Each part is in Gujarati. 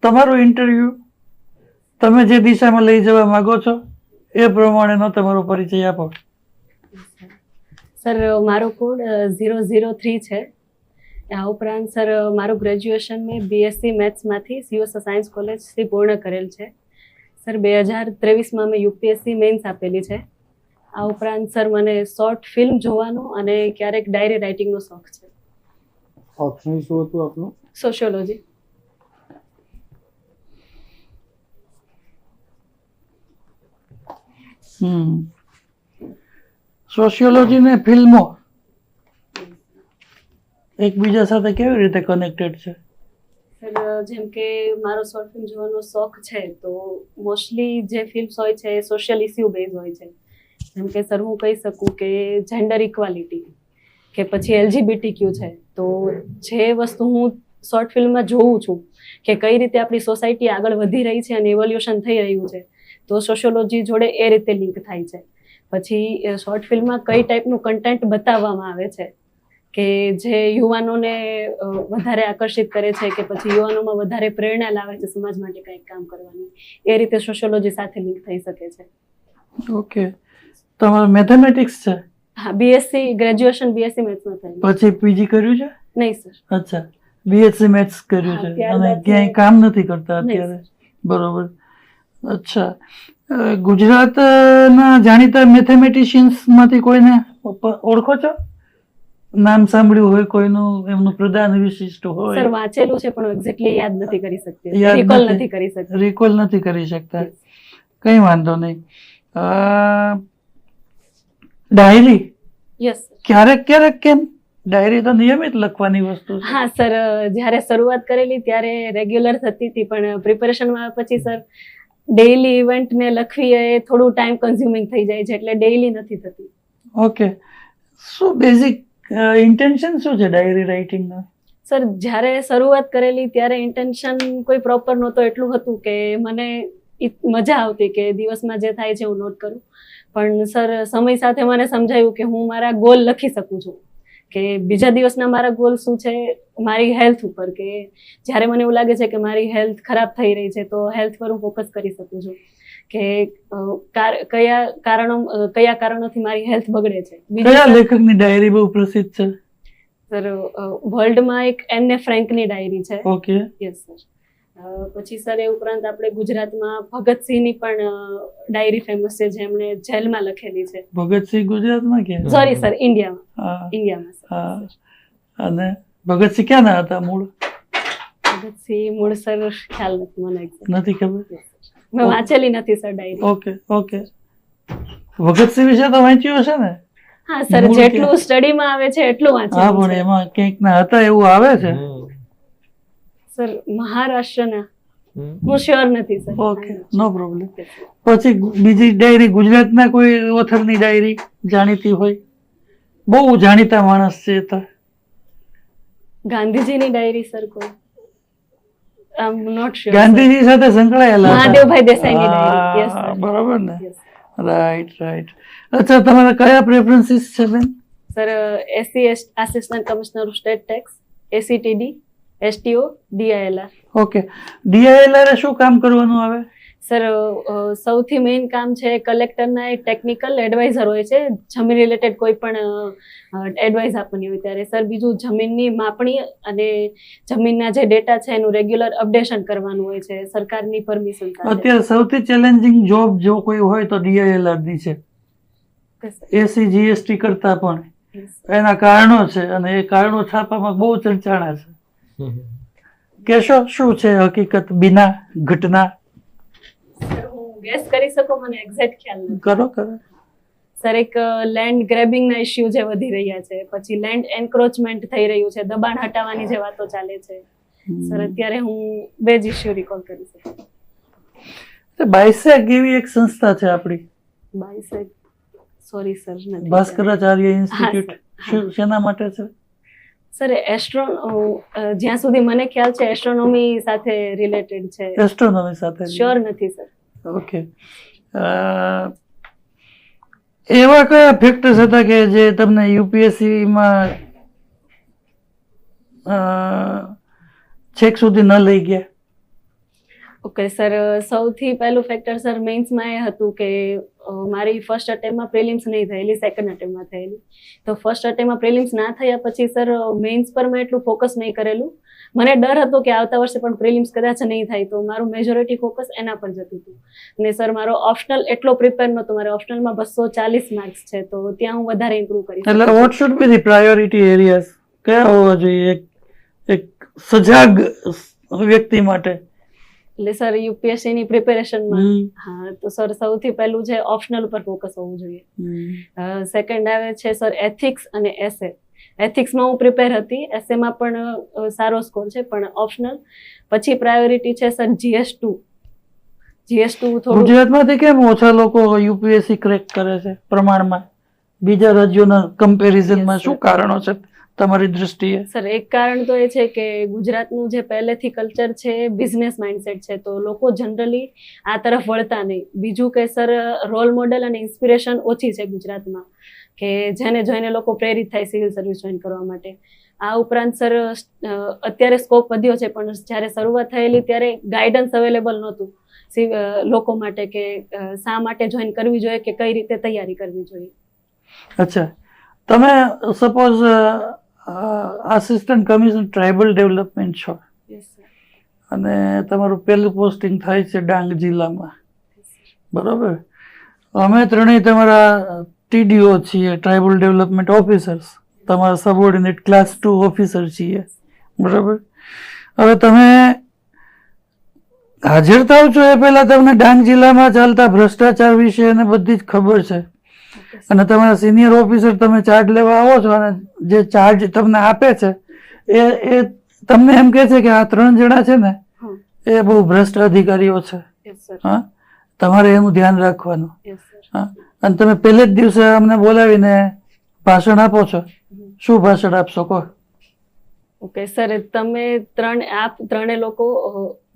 તમારું ઇન્ટરવ્યુ તમે જે દિશામાં લઈ જવા માંગો છો એ પ્રમાણેનો તમારો પરિચય આપો. સર મારો કોડ 003 છે. આ ઉપરાંત સર મારું ગ્રેજ્યુએશન મેં BSc મેથ્સમાંથી CUSA સાયન્સ કોલેજથી પૂર્ણ કરેલ છે. સર 2023માં મેં UPSC મેઇન્સ આપેલી છે. આ ઉપરાંત સર મને શોર્ટ ફિલ્મ જોવાનો અને ક્યારેક ડાયરી રાઇટિંગનો શોખ છે. ઓપ્શન શું હતું આપનું? સોશિયોલોજી. સોશિયોલોજી ને ફિલ્મો એકબીજા સાથે કેવી રીતે કનેક્ટેડ છે? સર જેમ કે મારો શોર્ટ ફિલ્મ જોવાનો શોખ છે તો મોસ્ટલી જે ફિલ્મ્સ હોય છે એ સોશિયલ ઇસ્યુ બેઝ હોય છે. જેમ કે સર હું કહી શકું કે જેન્ડર ઇક્વાલિટી કે પછી LGBTQ છે, તો જે વસ્તુ હું શોર્ટ ફિલ્મમાં જોઉં છું કે કઈ રીતે આપણી સોસાયટી આગળ વધી રહી છે અને ઇવોલ્યુશન થઈ રહ્યું છે, તો સોશિયોલોજી જોડે એ રીતે લિંક થાય છે. પછી શોર્ટ ફિલ્મમાં કઈ ટાઈપનું કન્ટેન્ટ બતાવવામાં આવે છે કે જે યુવાનોને વધારે આકર્ષિત કરે છે કે પછી યુવાનોમાં વધારે પ્રેરણા લાવે છે સમાજ માટે કંઈક કામ કરવાની, એ રીતે સોશિયોલોજી સાથે લિંક થઈ શકે છે. ઓકે, તમારું મેથેમેટિક્સ છે? હા, BSc ગ્રેજ્યુએશન BSc મેથ્સમાં થયું. પછી PG કર્યું છે? નહીં સર. અચ્છા, BSc મેથ્સ કર્યું છે અને ક્યાંય કામ નથી કરતા અત્યારે? બરોબર. અચ્છા, ગુજરાતના જાણીતા મેથેમેટિશિયન્સ માંથી કોઈને ઓળખો છો? નામ સાંભળ્યું હોય કોઈનું, એમનું પ્રદાન વિશિષ્ટ હોય? સર વાંચેલું છે પણ એક્ઝેક્ટલી યાદ નથી કરી શકતી, યાદ રિકોલ નથી કરી શકતી. રિકોલ નથી કરી શકતા, કઈ વાંધો નહીં. ડાયરી? યસ. ક્યારેક ક્યારેક કેમ? ડાયરી તો નિયમિત લખવાની વસ્તુ છે. હા સર, જ્યારે શરૂઆત કરેલી ત્યારે રેગ્યુલર થતી હતી, પણ પ્રિપેરેશનમાં પછી સર ડેઈલી ઇવેન્ટને લખવી એ થોડું ટાઈમ કન્ઝ્યુમિંગ થઈ જાય છે, એટલે ડેઈલી નથી થતી. ઓકે, શું બેઝિક ઇન્ટેન્શન શું છે ડાયરી રાઇટિંગના? સર જ્યારે શરૂઆત કરેલી ત્યારે ઇન્ટેન્શન કોઈ પ્રોપર નહોતો. એટલું હતું કે મને મજા આવતી કે દિવસમાં જે થાય છે હું નોટ કરું, પણ સર સમય સાથે મને સમજાયું કે હું મારા ગોલ લખી શકું છું, કે બીજા દિવસના મારા ગોલ શું છે મારી હેલ્થ ઉપર, કે જ્યારે મને એવું લાગે છે કે મારી હેલ્થ ખરાબ થઈ રહી છે તો હેલ્થ પર હું ફોકસ કરી શકું છું, કે કયા કારણોથી મારી હેલ્થ બગડે છે. કયા લેખકની ડાયરી બહુ પ્રસિદ્ધ છે? સર વર્લ્ડમાં એક એન્ને ફ્રેન્કની ડાયરી છે. ઓકે. Yes sir. પછી સર એ ઉપરાંત આપણે ગુજરાતમાં ભગતસિંહની પણ ડાયરી ફેમસ છે, જેમણે જેલમાં લખેલી છે. ભગતસિંહ ગુજરાતમાં કે? સોરી સર, ઇન્ડિયામાં. હા. ઇન્ડિયામાં સર. અને ભગતસિંહ ક્યાંના હતા મૂળ? ભગતસિંહ મૂળ સર ખ્યાલ નથી મને. નથી ખબર? મેં વાંચેલી નથી sir diary. Okay okay. Bhagat Singh વિશે તો વાંચ્યું હશે ને? હા સર, જેટલું સ્ટડીમાં આવે છે એટલું વાંચેલું. હા, પણ એમાં ક્યાંક ના હતા એવું આવે છે. સર મહારાષ્ટ્રના, હું શ્યોર નથી સર. ઓકે, નો પ્રોબ્લેમ. પછી બીજી ડાયરી, ગુજરાતના કોઈ ઓથરની ડાયરી જાણીતી હોય? બહુ જાણીતા માણસ છે તો? ગાંધીજીની ડાયરી સર કોઈ? આઈ એમ નોટ શ્યોર. ગાંધીજી સાથે સંકળાયેલા મહાદેવભાઈ દેસાઈની ડાયરી. Yes sir. બરાબર ને? Right right. અચ્છા, તમારા કયા પ્રેફરન્સીસ છે બેન? Sir SC assistant commissioner state tax, ACTD, STO, DILR. Okay, DILR એ શું કામ કરવાનું આવે? સર સૌથી મેઇન કામ છે કલેક્ટરના એક ટેકનિકલ એડવાઇઝર હોય છે, જમીન રિલેટેડ કોઈ પણ એડવાઇસ આપવાની હોય ત્યારે. સર બીજું જમીનની માપણી અને જમીનના જે ડેટા છે એનું રેગ્યુલર અપડેશન કરવાનું હોય છે સરકારની પરમિશન સાથે. અત્યારે સૌથી ચેલેન્જિંગ જોબ જો કોઈ હોય તો DILR ની છે, AC GST કરતા પણ. એના કારણો છે અને એ કારણો છાપામાં બહુ ચર્ચાણા છે. કેશો શું છે હકીકત, બીના ઘટના? સર હું ગેસ કરી શકું, મને એક્ઝેક્ટ ખ્યાલ નથી. કરો કરો. સર એક લેન્ડ ગ્રેબિંગના ઇશ્યુ જે વધી રહ્યા છે, પછી લેન્ડ એન્ક્રોચમેન્ટ થઈ રહ્યું છે, દબાણ હટાવવાની જે વાતો ચાલે છે. સર અત્યારે હું બે જ ઇશ્યુ રિકોલ કરી શકું. બાયસેગ એવી એક સંસ્થા છે આપણી. બાયસેગ? સોરી સર, નથી. ભાસ્કરાચાર્ય ઇન્સ્ટિટ્યૂટ શેના માટે છે? સર જ્યાં સુધી મને ખ્યાલ છે એસ્ટ્રોનોમી સાથે રિલેટેડ છે. એસ્ટ્રોનોમી સાથે? શ્યોર નથી સર. ઓકે. એવા કયા ફેક્ટર્સ હતા કે જે તમને UPSCમાં છેક સુધી ન લઈ ગયા? ઓકે સર, સૌથી પહેલું ફેક્ટર સર મેઇન્સમાં એ હતું કે મારી ફર્સ્ટ અટેમ્પમાં પ્રિલિમ્સ નહીં થયેલી, સેકન્ડ અટેમ્પમાં થયેલી. તો ફર્સ્ટ અટેમ્પમાં પ્રિલિમ્સ ના થયા પછી સર મેઇન્સ પર મેં એટલું ફોકસ નહીં કરેલું. મને ડર હતો કે આવતા વર્ષે પણ પ્રિલિમ્સ કદાચ નહીં થાય, તો મારું મેજોરિટી ફોકસ એના પર જતું હતું. અને સર મારો ઓપ્શનલ એટલો પ્રિપેર નહોતો, મારે ઓપ્શનલમાં 240 માર્ક્સ છે, તો ત્યાં હું વધારે ઇમ્પ્રૂવ કરી એટલે what should be the priority areas, કયા હોવા જોઈએ એક સજાગ વ્યક્તિ માટે? એટલે સર યુપીએસસી ની પ્રિપેરેશનમાં હા, તો સર સૌથી પહેલું છે ઓપ્શનલ ઉપર ફોકસ હોવું જોઈએ. સેકન્ડ આવે છે સર એથિક્સ અને એસે. એથિક્સમાં હું પ્રિપેર હતી, એસેમાં પણ સારો સ્કોર છે, પણ ઓપ્શનલ. પછી પ્રાયોરિટી છે સર GS2. થોડું ગુજરાતમાંથી કેમ ઓછા લોકો યુપીએસસી ક્રેક કરે છે પ્રમાણમાં બીજા રાજ્યોના કમ્પેરિઝનમાં? શું કારણો છે તમારી દૃષ્ટિએ? સર એક કારણ તો એ છે કે ગુજરાતનું જે પહેલેથી કલ્ચર છે એ બિઝનેસ માઇન્ડસેટ છે, તો લોકો જનરલી આ તરફ વળતા નહીં. બીજું કે સર રોલ મોડેલ અને ઇન્સ્પિરેશન ઓછી છે ગુજરાતમાં, કે જેને જોઈને લોકો પ્રેરિત થાય સિવિલ સર્વિસ જોઈન કરવા માટે. આ ઉપરાંત સર અત્યારે સ્કોપ વધ્યો છે, પણ જ્યારે શરૂઆત થયેલી ત્યારે ગાઈડન્સ અવેલેબલ નહોતું લોકો માટે, કે શા માટે જોઈન કરવી જોઈએ, કે કઈ રીતે તૈયારી કરવી જોઈએ. અચ્છા, તમે suppose assistant commissioner tribal development છો અને તમારું પહેલું પોસ્ટિંગ થાય છે ડાંગ જિલ્લામાં, બરાબર? અમે ત્રણેય તમારા TDO છીએ, ટ્રાઇબલ ડેવલપમેન્ટ ઓફિસર્સ, તમારા સબઓર્ડિનેટ ક્લાસ 2 ઓફિસર છીએ, બરાબર? હવે તમે હાજર થાવ છો એ પહેલા તમને ડાંગ જિલ્લામાં ચાલતા ભ્રષ્ટાચાર વિશે અને બધી જ ખબર છે, અને તમારા સિનિયર ઓફિસર તમે ચાર્જ લેવા આવો છો અને જે ચાર્જ તમને આપે છે એ તમને એમ કહે છે કે આ 3 જણા છે ને એ બહુ ભ્રષ્ટ અધિકારીઓ છે. હા, તમારે એનું ધ્યાન રાખવાનું. હા, અને તમે પહેલે જ દિવસે અમને બોલાવીને ભાષણ આપો છો. શું ભાષણ આપશો કહો? ઓકે સર, તમે ત્રણે લોકો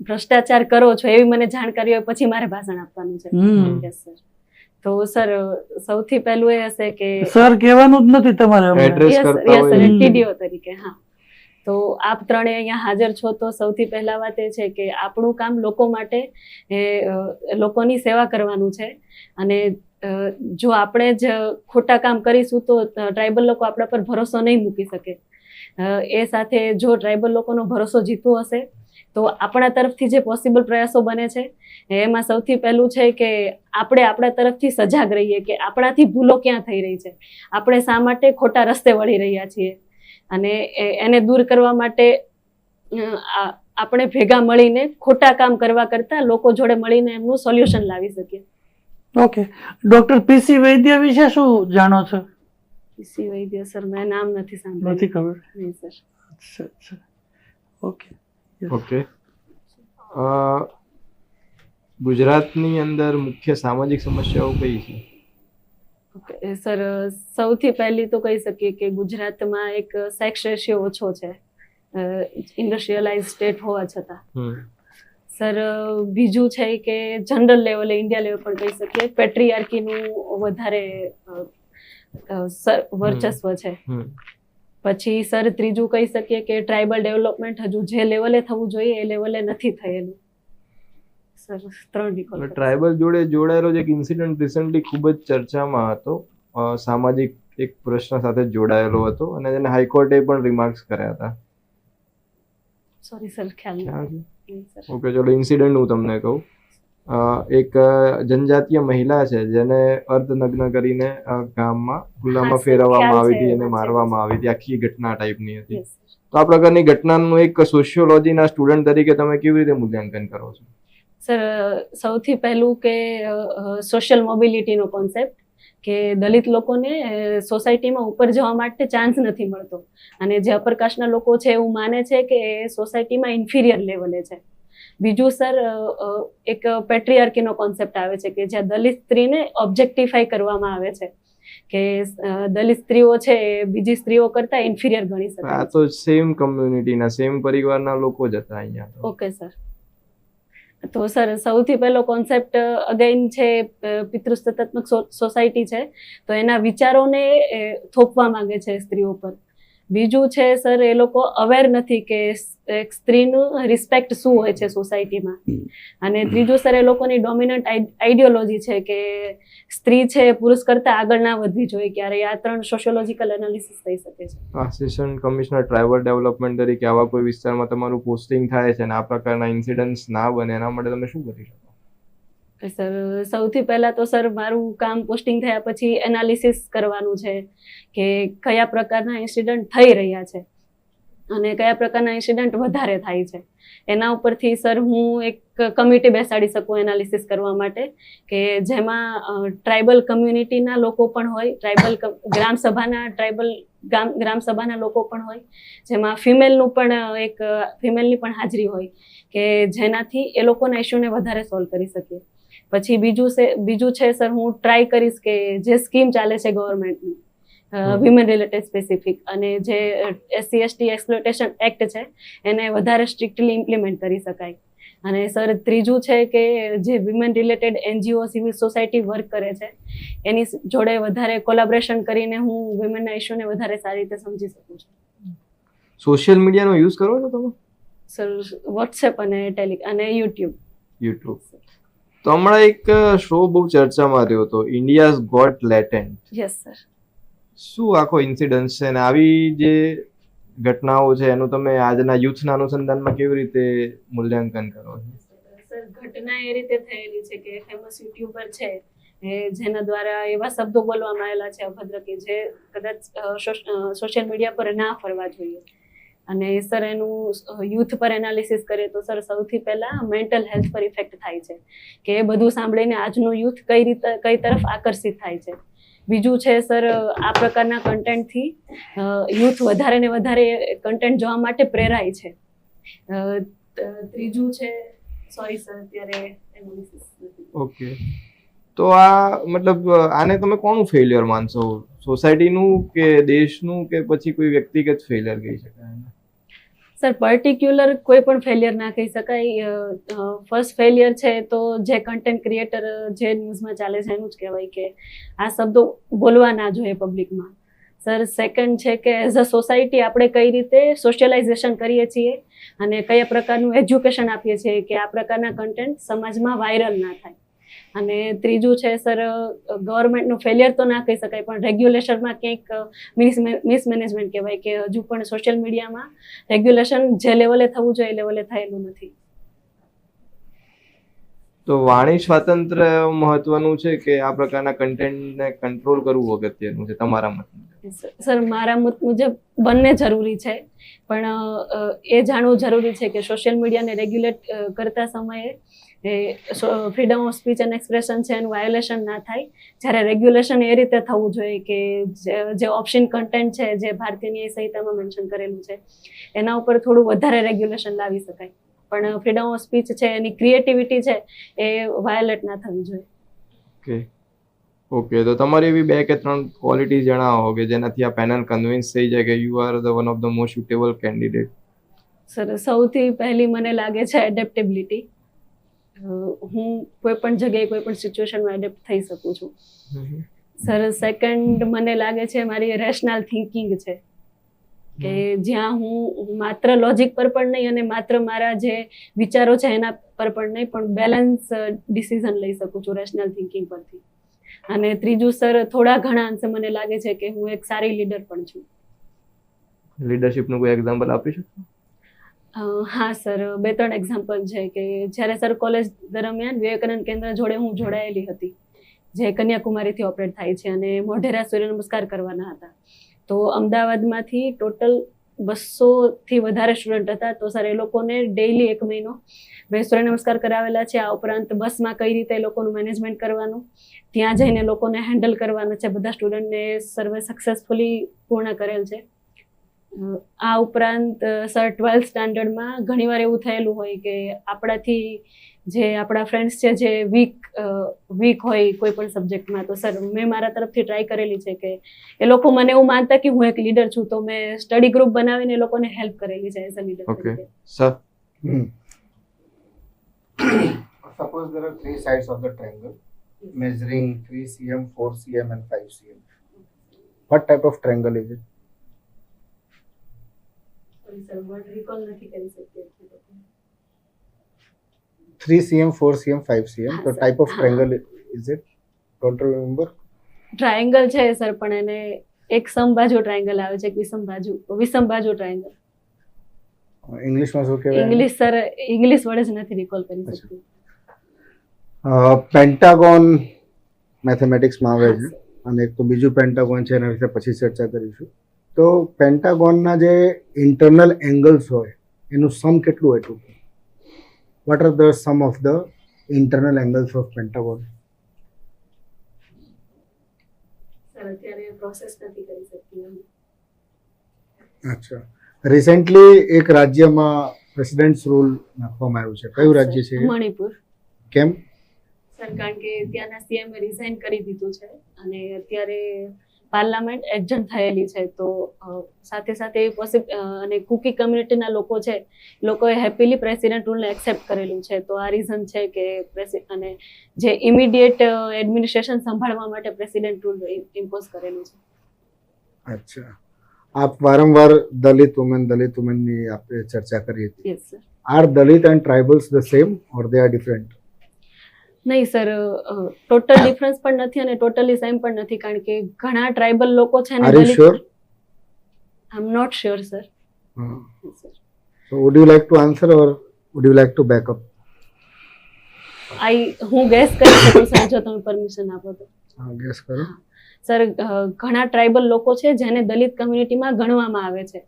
ભ્રષ્ટાચાર કરો છો એવી મને જાણકારી હોય પછી મારે ભાષણ આપવાનું છે. Yes sir. તો સર સૌથી પહેલું એ હશે કે સર કહેવાનું જ નથી તમારે એડ્રેસ કરતા હોય TDO તરીકે. હા, તો આપ ત્રણે અહીંયા હાજર છો, તો સૌથી પહેલા વાત એ છે કે આપણું કામ લોકો માટે, લોકોની સેવા કરવાનું છે. અને જો આપણે જ ખોટા કામ કરીશું તો ટ્રાઇબલ લોકો આપણા પર ભરોસો નહીં મૂકી શકે. એ સાથે જો ટ્રાઇબલ લોકોનો ભરોસો જીતવો હશે તો આપણા તરફથી જે પોસિબલ પ્રયાસો બને છે એમાં સૌથી પહેલું છે કે આપણે આપણા તરફથી સજાગ રહીએ કે આપણાથી ભૂલો ક્યાં થઈ રહી છે, આપણે શા માટે ખોટા રસ્તે વળી રહ્યા છીએ, અને એને દૂર કરવા માટે આપણે ભેગા મળીને ખોટા કામ કરવા કરતાં લોકો જોડે મળીને એમનું સોલ્યુશન લાવી શકીએ. ઓકે, ડોક્ટર PC વૈદ્ય વિશે શું જાણો છો? PC વૈદ્ય સર મેં નામ નથી સાંભળ્યું. નથી ખબર? નહીં સર. અચ્છા, ઓકે. ઓકે. ગુજરાતની અંદર મુખ્ય સામાજિક સમસ્યાઓ કઈ છે? ઓકે સર, સૌથી પહેલી તો કહી શકીએ કે ગુજરાતમાં એક સેક્સ રેશિયો ઓછો છે, ઇન્ડસ્ટ્રીયલાઇઝ સ્ટેટ હોવા છતાં. સર બીજું છે કે જનરલ લેવલે, ઇન્ડિયા લેવલ પણ કહી શકીએ, પેટ્રીઆર્કીનું વધારે વર્ચસ્વ છે. પછી સર ત્રીજું કહી શકીએ કે ટ્રાઇબલ ડેવલપમેન્ટ હજુ જે લેવલે થવું જોઈએ એ લેવલે નથી થયેલું. Sir 3 recall. ટ્રાઇબલ જોડે જોડાયેલો એક ઇન્સિડન્ટ રિસન્ટલી ખૂબ જ ચર્ચામાં હતો, સામાજિક એક પ્રશ્ન સાથે જોડાયેલો હતો અને તેને હાઈકોર્ટે પણ રિમાર્ક્સ કર્યા હતા. સોરી સર, ખ્યાલ નથી. ઓકે, ચલો ઇન્સિડન્ટ હું તમને કહું. એક જનજાતીય મહિલા છે જેને અર્ધનગ્ન કરીને ગામમાં ખુલ્લામાં ફેરવવામાં આવી હતી અને મારવામાં આવી હતી. આખી ઘટના ટાઈપની હતી. તો આ પ્રકારની ઘટનાનું એક સોશિયોલોજીના સ્ટુડન્ટ તરીકે તમે કેવી રીતે મૂલ્યાંકન કરો છો? સર સૌથી પહેલું કે સોશિયલ મોબિલિટીનો કોન્સેપ્ટ, કે દલિત લોકોને સોસાયટીમાં ઉપર જવા માટે ચાન્સ નથી મળતો, અને જે અપર કાસ્ટના લોકો છે એવું માને છે કે સોસાયટીમાં ઇન્ફિરિયર લેવલે છે. બીજું સર એક પેટ્રીઆર્કીનો કોન્સેપ્ટ આવે છે કે જ્યાં દલિત સ્ત્રીને ઓબ્જેક્ટિફાઈ કરવામાં આવે છે, કે દલિત સ્ત્રીઓ છે એ બીજી સ્ત્રીઓ કરતા ઇન્ફિરિયર ગણી શકાય. આ તો સેમ કમ્યુનિટીના, સેમ પરિવારના લોકો જ હતા અહીંયા. Okay sir. તો સર સૌથી પહેલો કોન્સેપ્ટ અગેન છે પિતૃસત્તાત્મક સોસાયટી છે, તો એના વિચારોને થોપવા માંગે છે સ્ત્રીઓ પર, બીજું છે સર, એ લોકો અવેર નથી કે એક સ્ત્રીનું રિસ્પેક્ટ શું હોય છે સોસાયટીમાં. અને ત્રીજું સર, એ લોકોની ડોમિનન્ટ આઈડિયોલોજી છે કે સ્ત્રી છે પુરુષ કરતા આગળ ના વધવી જોઈએ ક્યારે. આ 3 સોશિયોલોજીકલ એનાલિસિસ થઈ શકે છે. આસિસ્ટન્ટ કમિશનર ટ્રાઇબલ ડેવલપમેન્ટ તરીકે આવા કોઈ વિસ્તારમાં તમારું પોસ્ટિંગ થાય છે અને આ પ્રકારના ઇન્સિડન્ટ્સ ના બને એના માટે તમે શું કરી શકો? સર, સૌથી પહેલા તો સર મારું કામ પોસ્ટિંગ થયા પછી એનાલિસિસ કરવાનું છે કે કયા પ્રકારના ઇન્સિડન્ટ થઈ રહ્યા છે અને કયા પ્રકારના ઇન્સિડન્ટ વધારે થાય છે. એના ઉપરથી સર હું એક કમિટી બેસાડી શકું એનાલિસિસ કરવા માટે કે જેમાં ટ્રાઇબલ કમ્યુનિટીના લોકો પણ હોય, ગ્રામસભાના લોકો પણ હોય, જેમાં ફિમેલની પણ હાજરી હોય કે જેનાથી એ લોકોના ઇસ્યુને વધારે સોલ્વ કરી શકીએ. પછી બીજું છે સર, હું ટ્રાય કરીશ કે જે સ્કીમ ચાલે છે ગવર્મેન્ટની વિમેન રિલેટેડ સ્પેસિફિક અને જે SC/ST એક્સપ્લોટેશન એક્ટ છે એને વધારે સ્ટ્રિક્ટલી ઇમ્પ્લિમેન્ટ કરી શકાય. અને સર ત્રીજું છે કે જે women related NGO civil society work કરે છે એની જોડે વધારે કોલેબોરેશન કરીને હું વિમેનના ઇસ્યુને વધારે સારી રીતે સમજી શકું છું. સોશિયલ મીડિયાનો યુઝ કરો છો તમે? સર વોટ્સએપ અને યુટ્યુબ. તો હમણાં એક શો બહુ ચર્ચામાં રહ્યો હતો, India's got latent. Yes sir. શું આખો ઇન્સિડન્સ છે અને આવી જે ઘટનાઓ છે એનું તમે આજના યુથના અનુસંધાનમાં કેવી રીતે મૂલ્યાંકન કરો છો? સર ઘટના એ રીતે થયેલી છે કે ફેમસ યુટ્યુબર છે જેના દ્વારા એવા શબ્દો બોલવામાં આવેલા છે અભદ્ર કે જે કદાચ સોશિયલ મીડિયા પર ના ફરવા જોઈએ. અને સર એનું યુથ પર એનાલિસિસ કરીએ તો સર સૌથી પહેલા મેન્ટલ હેલ્થ પર ઇફેક્ટ થાય છે કે એ બધું સાંભળીને આજનું યુથ કઈ તરફ આકર્ષિત થાય છે. બીજું છે સર, આ પ્રકારના કન્ટેન્ટથી યુથ વધારે ને વધારે કન્ટેન્ટ જોવા માટે પ્રેરાય છે. ત્રીજું છે, સોરી સર અત્યારે એનાલિસિસ નથી. ઓકે, તો આ મતલબ આને તમે કોનું ફેલિયર માનશો? સોસાયટીનું કે દેશનું કે પછી કોઈ વ્યક્તિગત ફેલિયર કહી શકાય? સર પર્ટિક્યુલર કોઈ પણ ફેલિયર ના કહી શકાય. ફર્સ્ટ ફેલિયર છે તો જે કન્ટેન્ટ ક્રિએટર જે ન્યૂઝમાં ચાલે છે એનું જ કહેવાય કે આ શબ્દો બોલવા ના જોઈએ પબ્લિકમાં. સર સેકન્ડ છે કે એઝ અ સોસાયટી આપણે કઈ રીતે સોશિયલાઇઝેશન કરીએ છીએ અને કયા પ્રકારનું એજ્યુકેશન આપીએ છીએ કે આ પ્રકારના કન્ટેન્ટ સમાજમાં વાયરલ ના થાય. અને ત્રીજું છે સર, ગવર્મેન્ટનું ફેલિયર તો ના કહી શકાય પણ રેગ્યુલેશનમાં ક્યાંક મિસમેનેજમેન્ટ કહેવાય કે હજુ પણ સોશિયલ મીડિયામાં રેગ્યુલેશન જે લેવલે થવું જોઈએ એ લેવલે થયેલું નથી. તો વાણી સ્વાતંત્ર્ય મહત્વનું છે કે આ પ્રકારના કન્ટેન્ટને કંટ્રોલ કરવું અગત્યનું છે તમારા મત મુજબ? સર મારા મત મુજબ બંને જરૂરી છે, પણ એ જાણવું જરૂરી છે કે સોશિયલ મીડિયાને રેગ્યુલેટ કરતા સમયે freedom of speech and expression છે એનું વાયોલેશન ના થાય. જ્યારે રેગ્યુલેશન એ રીતે થવું જોઈએ કે જે ઓપ્શન કન્ટેન્ટ છે જે ભારતીય ન્યાય સંહિતામાં મેન્શન કરેલું છે એના ઉપર થોડું વધારે રેગ્યુલેશન લાવી શકાય, પણ ફ્રીડમ ઓફ સ્પીચ છે એની ક્રિએટિવિટી છે એ વાયોલેટ ના થવી જોઈએ. ઓકે, તો તમારી એવી 2 કે 3 ક્વોલિટી જણાવો કે જેનાથી આ પેનલ કન્વિન્સ થઈ જાય કે you are the one of the most suitable candidate. Sir સૌથી પહેલી મને લાગે છે એડેપ્ટેબિલિટી. હું કોઈ પણ જગ્યાએ કોઈ પણ સિચ્યુએશનમાં એડેપ્ટ થઈ શકું છું. સર સેકન્ડ મને લાગે છે મારી રેશનલ થિંકિંગ છે કે જ્યાં હું માત્ર લોજિક પર પણ નહીં અને માત્ર મારા જે વિચારો છે એના પર પણ નહીં પણ બેલેન્સ ડિસિઝન લઈ શકું છું રેશનલ થિંકિંગ પરથી. અને ત્રીજું સર, થોડા ઘણા અંશે મને લાગે છે કે હું એક સારી લીડર પણ છું. લીડરશિપનું કોઈ એક્ઝામ્પલ આપી શકો? હા સર, 2-3 એક્ઝામ્પલ છે કે જ્યારે સર કોલેજ દરમિયાન વિવેકાનંદ કેન્દ્ર જોડે હું જોડાયેલી હતી જે કન્યાકુમારીથી ઓપરેટ થાય છે અને મોઢેરા સૂર્ય નમસ્કાર કરવાના હતા. તો અમદાવાદમાંથી ટોટલ 200થી વધારે સ્ટુડન્ટ હતા. તો સર એ લોકોને ડેઈલી 1 મહિનો મેં સૂર્ય નમસ્કાર કરાવેલા છે. આ ઉપરાંત બસમાં કઈ રીતે એ લોકોનું મેનેજમેન્ટ કરવાનું, ત્યાં જઈને લોકોને હેન્ડલ કરવાનું છે, બધા સ્ટુડન્ટને સર્વે સક્સેસફુલી પૂર્ણ કરેલ છે. આ ઉપરાંત સર 12th સ્ટાન્ડર્ડમાં ઘણીવાર એવું થયેલું હોય કે આપણાથી જે આપણા ફ્રેન્ડ્સ છે જે વીક હોય કોઈ પણ સબ્જેક્ટમાં, તો સર મેં મારા તરફથી ટ્રાય કરેલી છે કે એ લોકો મને એવું માનતા કે હું એક લીડર છું તો મેં સ્ટડી ગ્રુપ બનાવીને એ લોકોને હેલ્પ કરેલી છે as a leader. Okay sir. Suppose there are 3 sides of the triangle measuring 3 cm, 4 cm and 5 cm. What type of triangle is it? Sorry sir word recall નથી કરી શકતી. 3 cm, 4 cm, 5 cm. हाँ, The sir. type of हाँ. triangle is it? Don't remember. Triangle છે સર, પણ એને એક સમબાજુ ટ્રાયેંગલ આવે છે, એક વિષમબાજુ ટ્રાયેંગલ. English માં શું કહેવાય? ઇંગ્લિશ સર, ઇંગ્લિશ વર્ડ જ નથી રિકોલ કરી શકતી. પેન્ટાગોન મેથેમેટિક્સમાં આવે છે અને એક તો બીજું પેન્ટાગોન છે, એના વિશે પછી ચર્ચા કરીશું. તો પેન્ટાગોનના જે ઇન્ટરનલ એંગલ્સ હોય એનું સમ કેટલું હોય total? What are the sum of the internal angles of pentagon? Sir અત્યારે પ્રોસેસ નથી કરી શકતી અમે. અચ્છા, રિસેન્ટલી એક રાજ્યમાં પ્રેસિડેન્ટ્સ રૂલ નાખવામાં આવ્યું છે. કયું રાજ્ય છે એ? મણિપુર કેમ? સર, કારણ કે ત્યાંના સીએમ રિઝાઇન કરી દીધું છે અને અત્યારે પાર્લામેન્ટ એડજન્ટ થયેલી છે, તો સાથે સાથે અને કુકી કમ્યુનિટીના લોકો છે, લોકોએ હેપીલી પ્રેસિડેન્ટ રૂલને એક્સેપ્ટ કરેલું છે. તો આ રીઝન છે કે અને જે ઇમિડિયેટ એડમિનિસ્ટ્રેશન સંભાળવા માટે પ્રેસિડેન્ટ રૂલ ઇમ્પોઝ કરેલું છે. અચ્છા, આપ વારંવાર દલિત વુમેનની આપણે ચર્ચા કરી હતી. Yes sir. Are Dalit and tribals the same or they are different? નહીં સર, ટોટલ ડિફરન્સ પણ નથી અને ટોટલી સેમ પણ નથી, કારણ કે ઘણા ટ્રાઇબલ લોકો છે ને are you sure? I am not sure sir. So would you like to answer or would you like to back up? હું ગેસ કરી શકું સર, જો તમે પરમિશન આપો તો. હા, ગેસ કરો. સર, ઘણા ટ્રાઇબલ લોકો છે જેને દલિત કમ્યુનિટીમાં ગણવામાં આવે છે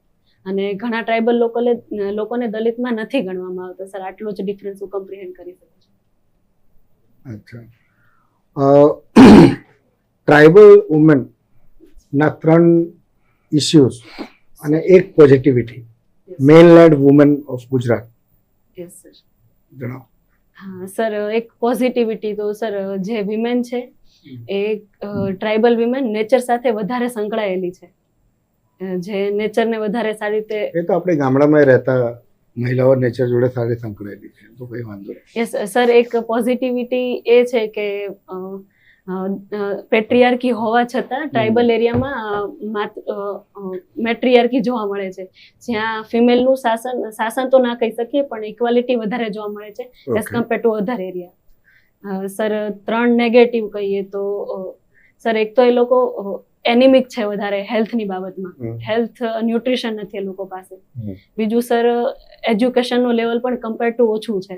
અને ઘણા ટ્રાઇબલ લોકોને દલિતમાં નથી ગણવામાં આવતા. સર, આટલો જ ડિફરન્સ હું કમ્પ્રિહેન્ડ કરી શકું છું. અચ્છા, ટ્રાઇબલ વુમેન ના 3 ઇશ્યુઝ અને એક positivity. Mainland women of Gujarat, yes sir. જણાવો. હા સર, એક પોઝિટિવિટી તો સર, જે વિમેન છે એ ટ્રાઇબલ વિમેન નેચર સાથે વધારે સંકળાયેલી છે, જે નેચરને વધારે સારી રીતે. એ તો આપણે ગામડામાં રહેતા મહિલાઓ નેચર જોડે સારી સંકળાયેલી છે, તો કઈ વાંધો નહીં. યસ સર, એક પોઝિટિવિટી એ છે કે પેટ્રિયાર્કી હોવા છતાં ટ્રાઇબલ એરિયામાં મેટ્રિયાર્કી જોવા મળે છે, જ્યાં ફિમેલનું શાસન તો ના કહી શકીએ પણ ઇક્વાલિટી વધારે જોવા મળે છે as compare to other area. Sir, 3 negative કહીએ તો સર, એક તો એ લોકો એનિમિક છે વધારે હેલ્થની બાબતમાં, હેલ્થ ન્યુટ્રિશન નથી એ લોકો પાસે. બીજું સર, એજ્યુકેશનનું લેવલ પણ કમ્પેર ટુ ઓછું છે.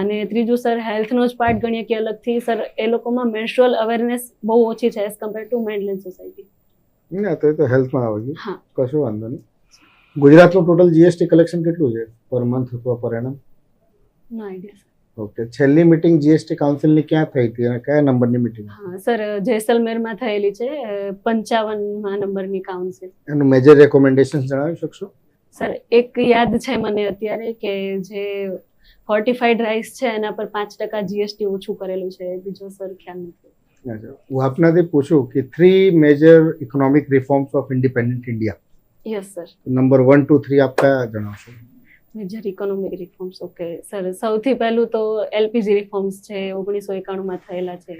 અને ત્રીજું સર, હેલ્થનો જ પાર્ટ ગણીએ કે અલગથી સર, એ લોકોમાં મેન્સ્ટ્રુઅલ અવેરનેસ બહુ ઓછી છે એઝ કમ્પેર ટુ મેનલેન્ડ સોસાયટી. ના, તો એ તો હેલ્થમાં આવે છે. હા, કશો વાંધો નહીં. ગુજરાતનું ટોટલ જીએસટી કલેક્શન કેટલું છે પર મંથ અથવા પર એનમ? નો આઈડિયા સર. ઓકે, છેલ્લી મીટિંગ જીએસટી કાઉન્સિલની ક્યાં થઈ હતી અને કયા નંબરની મીટિંગ? હા સર, જેસલમેરમાં થયેલી છે, 55મા નંબરની કાઉન્સિલ. એનું મેજર રેકોમેન્ડેશન જણાવી શકશો? સર, એક યાદ છે મને અત્યારે કે જે ફોર્ટિફાઈડ રાઈસ છે એના પર 5% જીએસટી ઓછું કરેલું છે. બીજો સર ખ્યાલ નથી. હું આપનાથી પૂછું કે 3 major economic reforms of independent India. Yes sir. Number 1, 2, 3 આપ કયા જણાવશો? Major economic reforms. Okay sir, સૌથી પહેલું તો એલપીજી રિફોર્મ્સ છે, 1991માં થયેલા છે.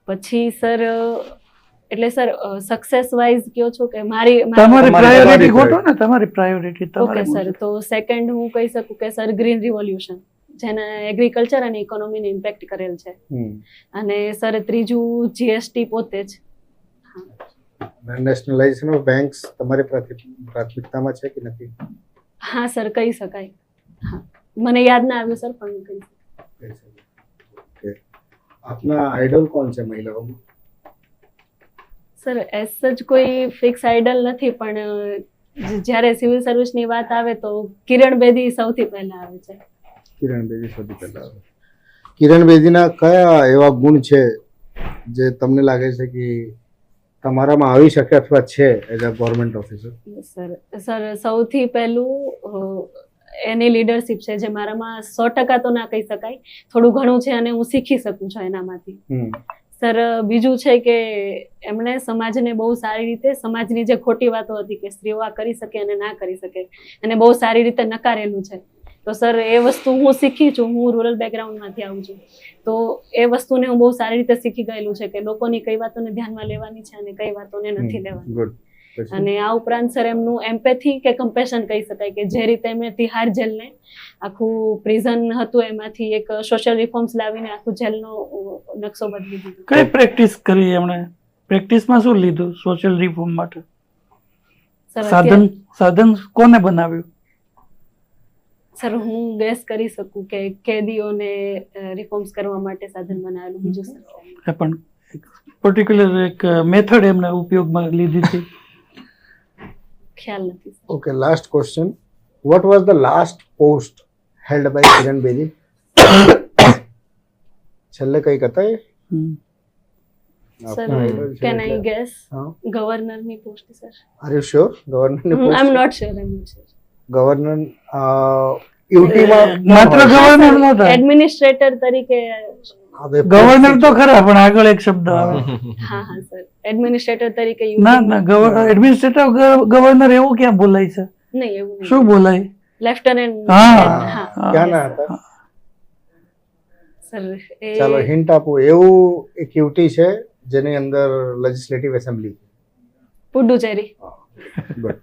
પછી સર, એટલે સર સક્સેસ વાઇઝ કયો છો કે તમારી પ્રાયોરિટી ગોતો ને, તમારી પ્રાયોરિટી. ઓકે સર, તો સેકન્ડ હું કહી શકું કે સર ગ્રીન રિવોલ્યુશન, જેને એગ્રીકલ્ચર અને ઇકોનોમીને ઇમ્પેક્ટ કરેલ છે. અને સર ત્રીજું જીએસટી પોતે જ. નેશનલાઇઝેશન ઓફ બેંક્સ તમારી પ્રાથમિકતામાં છે કે નથી? હા સર, કહી શકાય. હા, મને યાદ ના આવ્યું સર, પણ કહી શકાય. આપના આઈડલ કોણ છે મહિલાઓમાં? સર, એસ જ કોઈ ફિક્સ આઈડલ નથી, પણ જ્યારે સિવિલ સર્વિસની વાત આવે તો કિરણ બેદી સૌથી પહેલા આવે છે. કિરણ બેદી સૌથી પહેલા આવે. કિરણ બેદીના કયા એવા ગુણ છે જે તમને લાગે છે કે તમારામાં આવી શકે અથવા છે as a government officer? Sir, સૌથી પહેલું એની લીડરશિપ છે, જે મારામાં 100% તો ના કહી શકાય, થોડું ઘણું છે અને હું શીખી શકું છું એનામાંથી. સર, બીજું છે કે એમણે સમાજને બહુ સારી રીતે, સમાજની જે ખોટી વાતો હતી કે સ્ત્રીઓ આ કરી શકે અને ના કરી શકે, એને બહુ સારી રીતે નકારેલું છે. તો સર, એ વસ્તુ હું શીખી છું. હું રૂરલ બેકગ્રાઉન્ડમાંથી આવું છું, તો એ વસ્તુને હું બહુ સારી રીતે શીખી ગયેલું છે કે લોકોની કઈ વાતોને ધ્યાનમાં લેવાની છે અને કઈ વાતોને નથી લેવાની. ગુડ. પછી અને આ ઉપરાંત સર એમનું એમ્પેથી કે કમ્પેશન કહી શકાય કે જે રીતે એમણે તિહાર જેલને આખું પ્રિઝન હતું એમાંથી એક સોશિયલ રિફોર્મ્સ લાવીને આખું જેલનો નકશો બદલી દીધો. કઈ પ્રેક્ટિસ કરી એમણે? પ્રેક્ટિસમાં શું લીધું સોશિયલ રિફોર્મ માટે? સર સાધન કોને બનાવ્યું? સર હું ગેસ કરી શકું કે કેદીઓને રિફોર્મ્સ કરવા માટે સાધન બનાવેલું. બીજું સર એ પણ પર્ટિક્યુલર એક મેથડ એમને ઉપયોગમાં લીધી હતી. ખ્યાલ નથી sir. Okay, last question. What was the last post held by Kiran Bedi? છેલ્લે કઈક હતા એ? Hmm. Sir can I guess? ગવર્નરની post sir. Are you sure? ગવર્નરની I am post? Not sure. I am not sure. Governor યુટીમાં માત્ર ગવર્નર નહોતા, એડમિનિસ્ટ્રેટર તરીકે. ગવર્નર તો ખરા પણ આગળ એક શબ્દ આવે. હા હા સર, એડમિનિસ્ટ્રેટર તરીકે ના ના, એડમિનિસ્ટ્રેટર ગવર્નર એવું ક્યાં બોલાય છે? નહીં એવું નહીં. શું બોલાય? લેફ્ટનન્ટ. હા. હા ક્યાંના હતા? સર એ ચાલો હિન્ટ આપું. એવું એક યુટી છે જેની અંદર લેજિસ્લેટિવ એસેમ્બલી. પુડુચેરી. ગુડ.